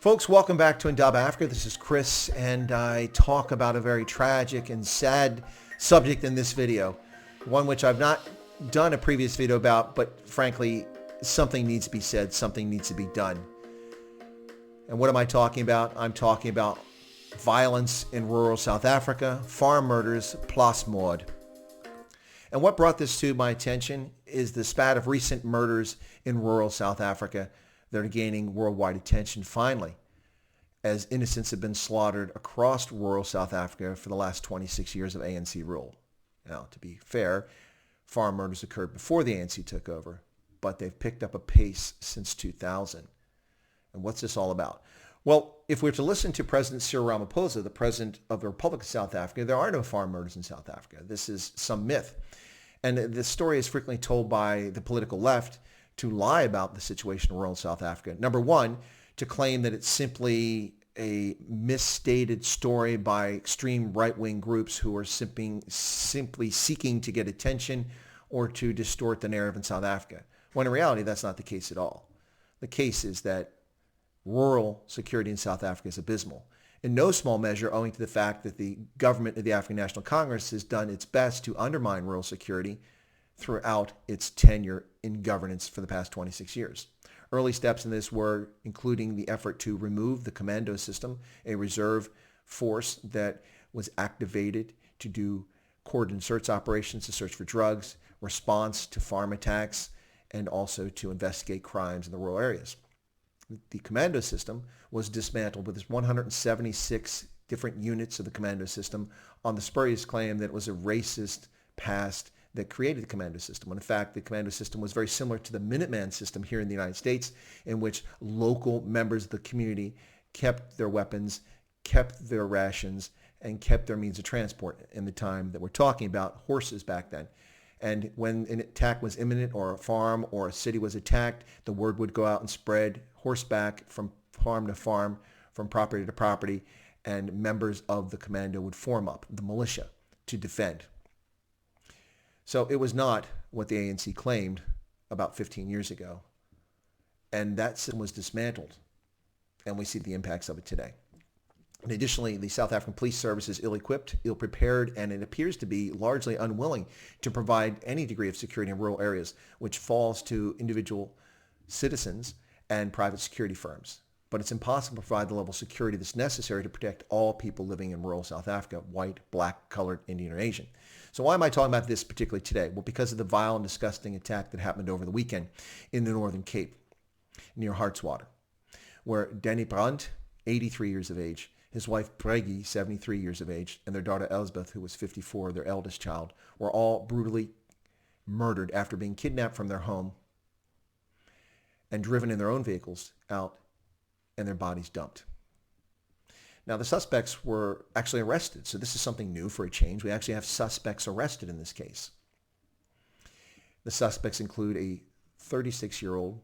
Folks, welcome back to Indaba Africa. This is Chris, and I talk about a very tragic and sad subject in this video, one which I've not done a previous video about, but frankly, something needs to be said, something needs to be done. And what am I talking about? I'm talking about violence in rural South Africa, farm murders, plus mord. And what brought this to my attention is the spat of recent murders in rural South Africa that are gaining worldwide attention finally, as innocents have been slaughtered across rural South Africa for the last 26 years of ANC rule. Now, to be fair, farm murders occurred before the ANC took over, but they've picked up a pace since 2000. And what's this all about? Well, if we're to listen to President Cyril Ramaphosa, the president of the Republic of South Africa, there are no farm murders in South Africa. This is some myth. And this story is frequently told by the political left to lie about the situation in rural South Africa. Number one, to claim that it's simply a misstated story by extreme right-wing groups who are simply seeking to get attention or to distort the narrative in South Africa. When in reality, that's not the case at all. The case is that rural security in South Africa is abysmal, in no small measure owing to the fact that the government of the African National Congress has done its best to undermine rural security throughout its tenure in governance for the past 26 years. Early steps in this were including the effort to remove the commando system, a reserve force that was activated to do coordinated search operations to search for drugs, response to farm attacks, and also to investigate crimes in the rural areas. The commando system was dismantled with its 176 different units of the commando system on the spurious claim that it was a racist past that created the commando system. When in fact, the commando system was very similar to the Minuteman system here in the United States, in which local members of the community kept their weapons, kept their rations, and kept their means of transport in the time that we're talking about, horses back then. And when an attack was imminent or a farm or a city was attacked, the word would go out and spread horseback from farm to farm, from property to property, and members of the commando would form up, the militia, to defend. So it was not what the ANC claimed about 15 years ago. And that system was dismantled. And we see the impacts of it today. And additionally, the South African police service is ill-equipped, ill-prepared, and it appears to be largely unwilling to provide any degree of security in rural areas, which falls to individual citizens and private security firms. But it's impossible to provide the level of security that's necessary to protect all people living in rural South Africa, white, black, colored, Indian, or Asian. So why am I talking about this particularly today? Well, because of the vile and disgusting attack that happened over the weekend in the Northern Cape, near Hartswater, where Danny Brandt, 83 years of age, his wife Bregi, 73 years of age, and their daughter Elsbeth, who was 54, their eldest child, were all brutally murdered after being kidnapped from their home and driven in their own vehicles out and their bodies dumped. Now, the suspects were actually arrested, so this is something new for a change. We actually have suspects arrested in this case. The suspects include a 36-year-old,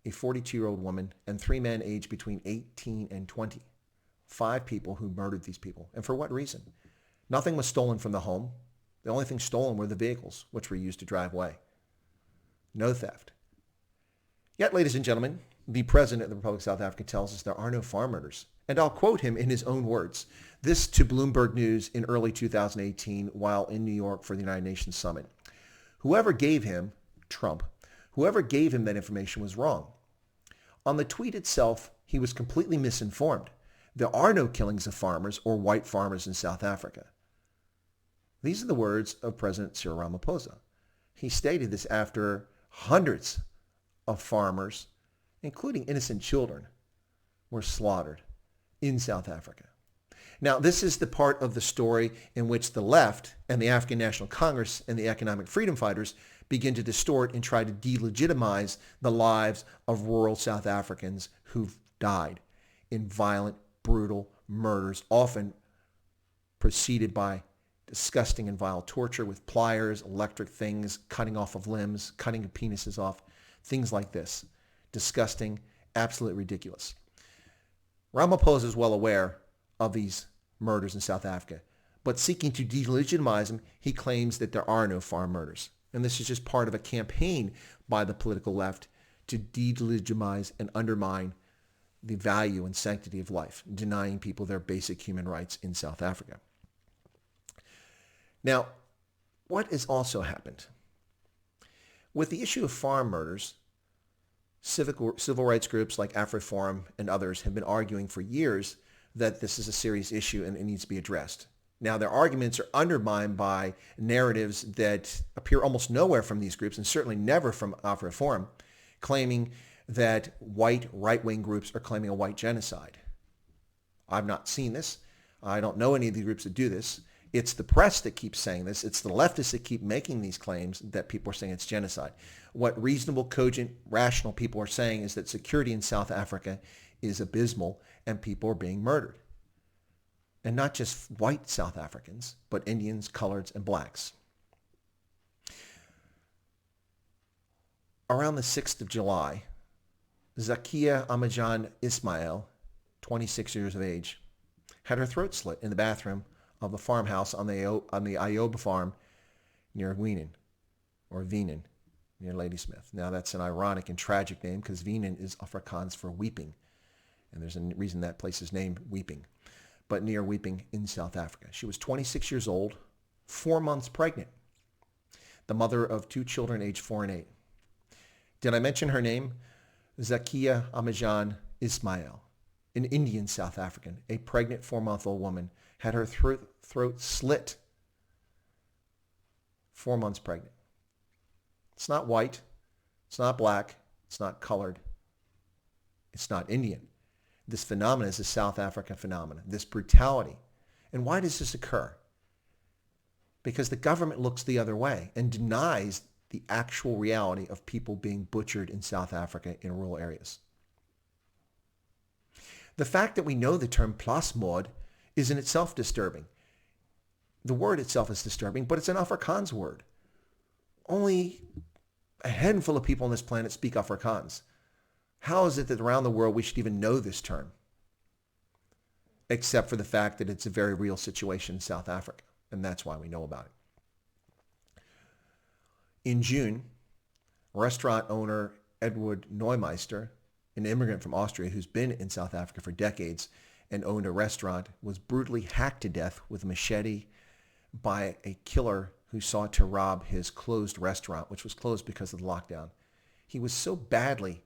a 42-year-old woman, and 3 men aged between 18 and 20. 5 people who murdered these people. And for what reason? Nothing was stolen from the home. The only thing stolen were the vehicles, which were used to drive away. No theft. Yet, ladies and gentlemen, the president of the Republic of South Africa tells us there are no farm murders. And I'll quote him in his own words. This to Bloomberg News in early 2018 while in New York for the United Nations Summit. Whoever gave him, Trump, whoever gave him that information was wrong. On the tweet itself, he was completely misinformed. There are no killings of farmers or white farmers in South Africa. These are the words of President Cyril Ramaphosa. He stated this after hundreds of farmers, including innocent children, were slaughtered in South Africa. Now, this is the part of the story in which the left and the African National Congress and the economic freedom fighters begin to distort and try to delegitimize the lives of rural South Africans who've died in violent, brutal murders, often preceded by disgusting and vile torture with pliers, electric things, cutting off of limbs, cutting penises off, things like this. Disgusting, absolutely ridiculous. Ramaphosa is well aware of these murders in South Africa, but seeking to delegitimize them, he claims that there are no farm murders. And this is just part of a campaign by the political left to delegitimize and undermine the value and sanctity of life, denying people their basic human rights in South Africa. Now, what has also happened? With the issue of farm murders, civil rights groups like AfriForum and others have been arguing for years that this is a serious issue and it needs to be addressed. Now, their arguments are undermined by narratives that appear almost nowhere from these groups, and certainly never from AfriForum, claiming that white right-wing groups are claiming a white genocide. I've not seen this. I don't know any of the groups that do this. It's the press that keeps saying this. It's the leftists that keep making these claims that people are saying it's genocide. What reasonable, cogent, rational people are saying is that security in South Africa is abysmal and people are being murdered. And not just white South Africans, but Indians, coloreds, and blacks. Around the 6th of July, Zakia Amajan Ismail, 26 years of age, had her throat slit in the bathroom of a farmhouse on the Ayoba farm near Wenen, near Ladysmith. Now that's an ironic and tragic name because Wenen is Afrikaans for weeping. And there's a reason that place is named Weeping. But near Weeping in South Africa. She was 26 years old, 4 months pregnant, the mother of 2 children aged 4 and 8. Did I mention her name? Zakia Amajan Ismail, an Indian South African, a pregnant 4-month-old woman, had her throat slit. 4 months pregnant. It's not white. It's not black. It's not colored. It's not Indian. This phenomenon is a South African phenomenon, this brutality. And why does this occur? Because the government looks the other way and denies the actual reality of people being butchered in South Africa in rural areas. The fact that we know the term plaasmoord is in itself disturbing. The word itself is disturbing, but it's an Afrikaans word. Only a handful of people on this planet speak Afrikaans. How is it that around the world we should even know this term? Except for the fact that it's a very real situation in South Africa, and that's why we know about it. In June, restaurant owner Edward Neumeister, an immigrant from Austria who's been in South Africa for decades and owned a restaurant, was brutally hacked to death with a machete by a killer who sought to rob his closed restaurant, which was closed because of the lockdown. He was so badly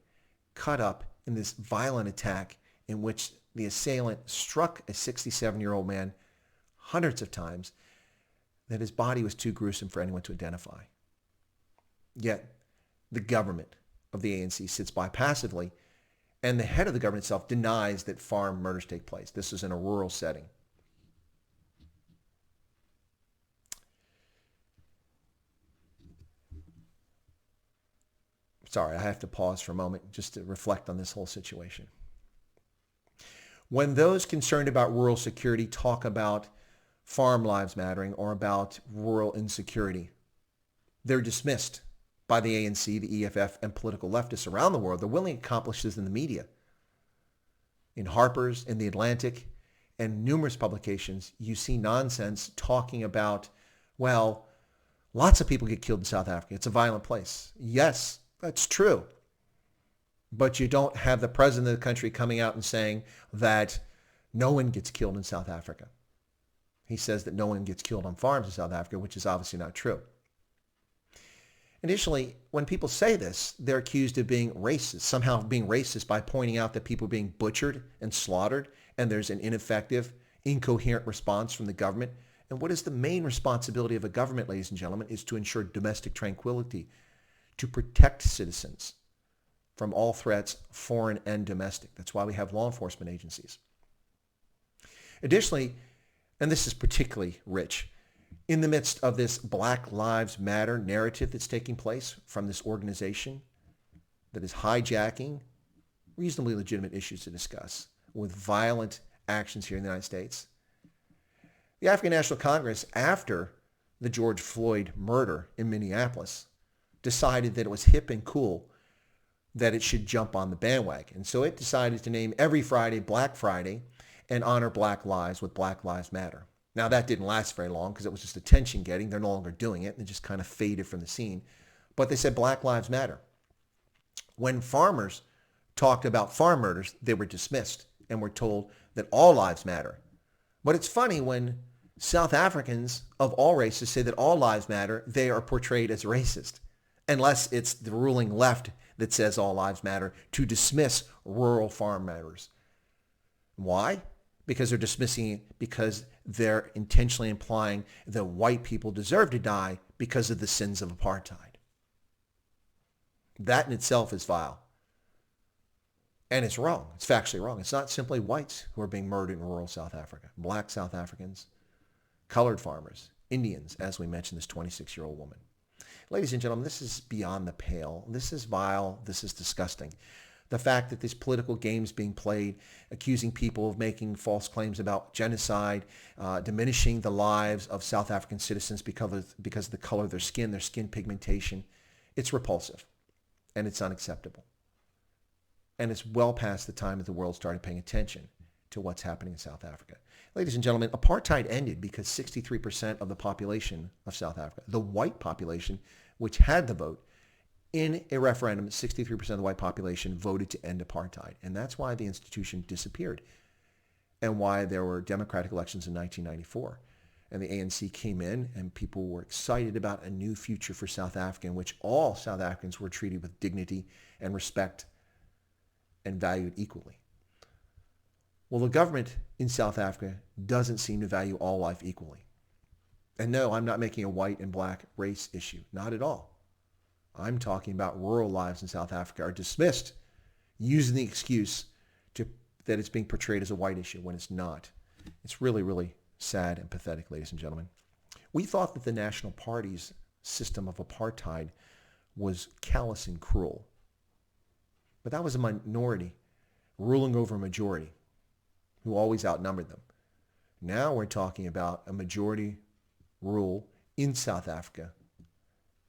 cut up in this violent attack in which the assailant struck a 67-year-old man hundreds of times that his body was too gruesome for anyone to identify. Yet the government of the ANC sits by passively, and the head of the government itself denies that farm murders take place. This is in a rural setting. Sorry, I have to pause for a moment just to reflect on this whole situation. When those concerned about rural security talk about farm lives mattering or about rural insecurity, they're dismissed by the ANC, the EFF, and political leftists around the world. They're willing to accomplish this in the media. In Harper's, in The Atlantic, and numerous publications, you see nonsense talking about, well, lots of people get killed in South Africa. It's a violent place. Yes, that's true. But you don't have the president of the country coming out and saying that no one gets killed in South Africa. He says that no one gets killed on farms in South Africa, which is obviously not true. Additionally, when people say this, they're accused of being racist, somehow being racist by pointing out that people are being butchered and slaughtered, and there's an ineffective, incoherent response from the government. And what is the main responsibility of a government, ladies and gentlemen, is to ensure domestic tranquility, to protect citizens from all threats, foreign and domestic. That's why we have law enforcement agencies. Additionally, and this is particularly rich, in the midst of this Black Lives Matter narrative that's taking place from this organization that is hijacking reasonably legitimate issues to discuss with violent actions here in the United States, the African National Congress, after the George Floyd murder in Minneapolis, decided that it was hip and cool that it should jump on the bandwagon. And so it decided to name every Friday Black Friday and honor Black lives with Black Lives Matter. Now, that didn't last very long because it was just attention getting. They're no longer doing it, and it just kind of faded from the scene. But they said Black Lives Matter. When farmers talked about farm murders, they were dismissed and were told that all lives matter. But it's funny when South Africans of all races say that all lives matter, they are portrayed as racist, unless it's the ruling left that says all lives matter to dismiss rural farm matters. Why? Because they're dismissing it because they're intentionally implying that white people deserve to die because of the sins of apartheid. That in itself is vile. And it's wrong. It's factually wrong. It's not simply whites who are being murdered in rural South Africa. Black South Africans, colored farmers, Indians, as we mentioned, this 26-year-old woman. Ladies and gentlemen, this is beyond the pale. This is vile. This is disgusting. The fact that this political game's being played, accusing people of making false claims about genocide, diminishing the lives of South African citizens because of the color of their skin pigmentation, it's repulsive and it's unacceptable. And it's well past the time that the world started paying attention to what's happening in South Africa. Ladies and gentlemen, apartheid ended because 63% of the population of South Africa, the white population, which had the vote, in a referendum, 63% of the white population voted to end apartheid. And that's why the institution disappeared and why there were democratic elections in 1994. And the ANC came in and people were excited about a new future for South Africa in which all South Africans were treated with dignity and respect and valued equally. Well, the government in South Africa doesn't seem to value all life equally. And no, I'm not making a white and black race issue. Not at all. I'm talking about rural lives in South Africa are dismissed using the excuse that it's being portrayed as a white issue when it's not. It's really, really sad and pathetic, ladies and gentlemen. We thought that the National Party's system of apartheid was callous and cruel. But that was a minority ruling over a majority who always outnumbered them. Now we're talking about a majority rule in South Africa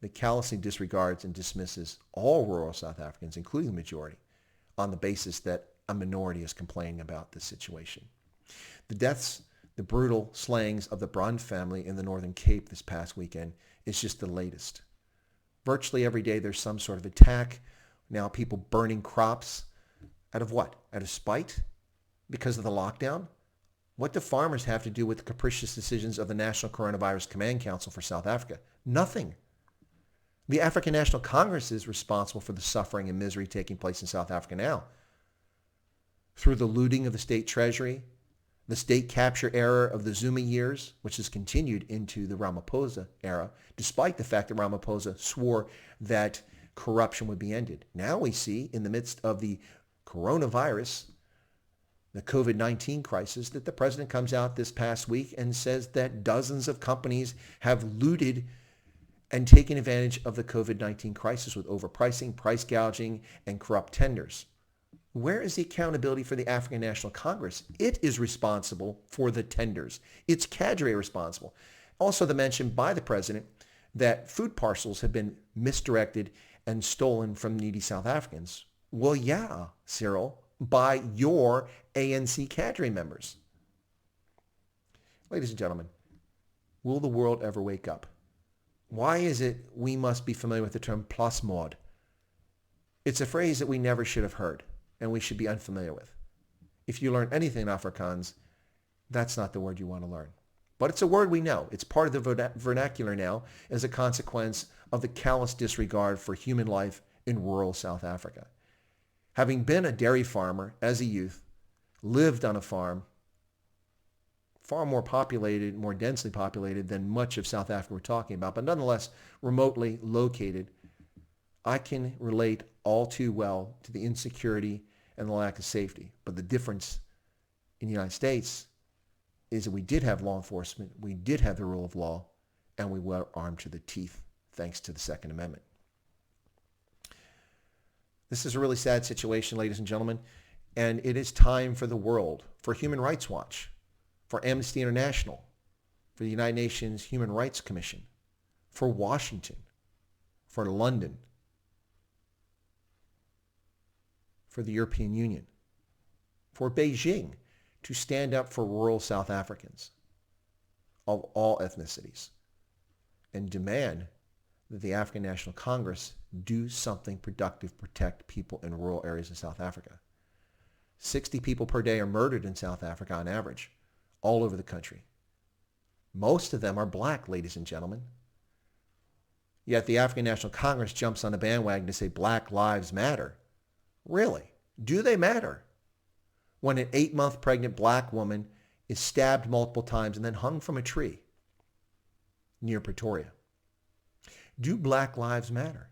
that callously disregards and dismisses all rural South Africans, including the majority, on the basis that a minority is complaining about this situation. The deaths, the brutal slayings of the Brand family in the Northern Cape this past weekend is just the latest. Virtually every day there's some sort of attack. Now people burning crops. Out of what? Out of spite? Because of the lockdown? What do farmers have to do with the capricious decisions of the National Coronavirus Command Council for South Africa? Nothing. The African National Congress is responsible for the suffering and misery taking place in South Africa now. Through the looting of the state treasury, the state capture era of the Zuma years, which has continued into the Ramaphosa era, despite the fact that Ramaphosa swore that corruption would be ended. Now we see, in the midst of the coronavirus, the COVID-19 crisis, that the president comes out this past week and says that dozens of companies have looted and taken advantage of the COVID-19 crisis with overpricing, price gouging, and corrupt tenders. Where is the accountability for the African National Congress? It is responsible for the tenders. Its cadre responsible. Also the mention by the president that food parcels have been misdirected and stolen from needy South Africans. Well, yeah, Cyril, by your ANC cadre members. Ladies and gentlemen, will the world ever wake up? Why is it we must be familiar with the term plasmod? It's a phrase that we never should have heard and we should be unfamiliar with. If you learn anything in Afrikaans, that's not the word you want to learn. But it's a word we know. It's part of the vernacular now as a consequence of the callous disregard for human life in rural South Africa. Having been a dairy farmer as a youth, lived on a farm, far more populated, more densely populated than much of South Africa we're talking about, but nonetheless remotely located, I can relate all too well to the insecurity and the lack of safety. But the difference in the United States is that we did have law enforcement, we did have the rule of law, and we were armed to the teeth thanks to the Second Amendment. This is a really sad situation, ladies and gentlemen, and it is time for the world, for Human Rights Watch, for Amnesty International, for the United Nations Human Rights Commission, for Washington, for London, for the European Union, for Beijing to stand up for rural South Africans of all ethnicities and demand that the African National Congress do something productive to protect people in rural areas of South Africa. 60 people per day are murdered in South Africa on average, all over the country. Most of them are black, ladies and gentlemen. Yet the African National Congress jumps on a bandwagon to say Black Lives Matter. Really? Do they matter? When an 8-month pregnant black woman is stabbed multiple times and then hung from a tree near Pretoria. Do Black Lives matter?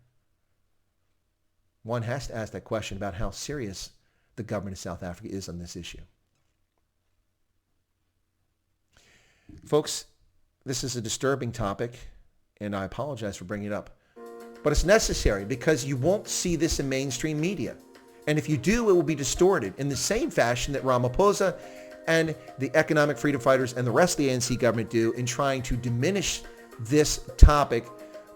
One has to ask that question about how serious the government of South Africa is on this issue. Folks, this is a disturbing topic, and I apologize for bringing it up. But it's necessary because you won't see this in mainstream media. And if you do, it will be distorted in the same fashion that Ramaphosa and the economic freedom fighters and the rest of the ANC government do in trying to diminish this topic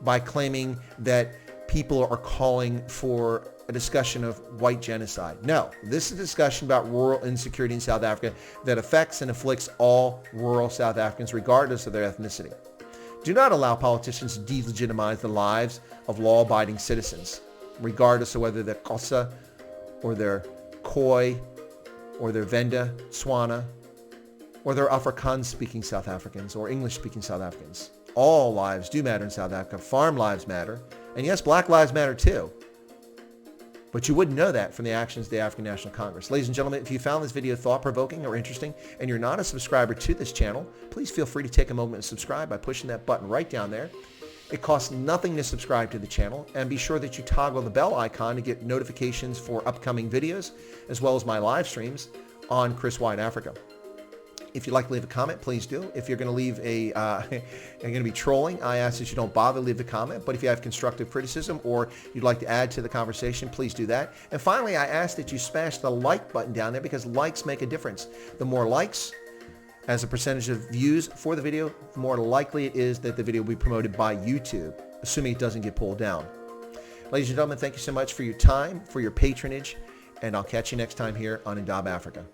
by claiming that people are calling for a discussion of white genocide. No, this is a discussion about rural insecurity in South Africa that affects and afflicts all rural South Africans regardless of their ethnicity. Do not allow politicians to delegitimize the lives of law-abiding citizens, regardless of whether they're Xhosa or they're Khoi or they're Venda, Tswana, or they're Afrikaans-speaking South Africans or English-speaking South Africans. All lives do matter in South Africa. Farm lives matter. And yes, black lives matter too. But you wouldn't know that from the actions of the African National Congress. Ladies and gentlemen, if you found this video thought-provoking or interesting and you're not a subscriber to this channel, please feel free to take a moment and subscribe by pushing that button right down there. It costs nothing to subscribe to the channel, and be sure that you toggle the bell icon to get notifications for upcoming videos as well as my live streams on Chris White Africa. If you'd like to leave a comment, please do. If you're going to leave you're going to be trolling, I ask that you don't bother to leave a comment. But if you have constructive criticism or you'd like to add to the conversation, please do that. And finally, I ask that you smash the like button down there because likes make a difference. The more likes as a percentage of views for the video, the more likely it is that the video will be promoted by YouTube, assuming it doesn't get pulled down. Ladies and gentlemen, thank you so much for your time, for your patronage, and I'll catch you next time here on Indaba Africa.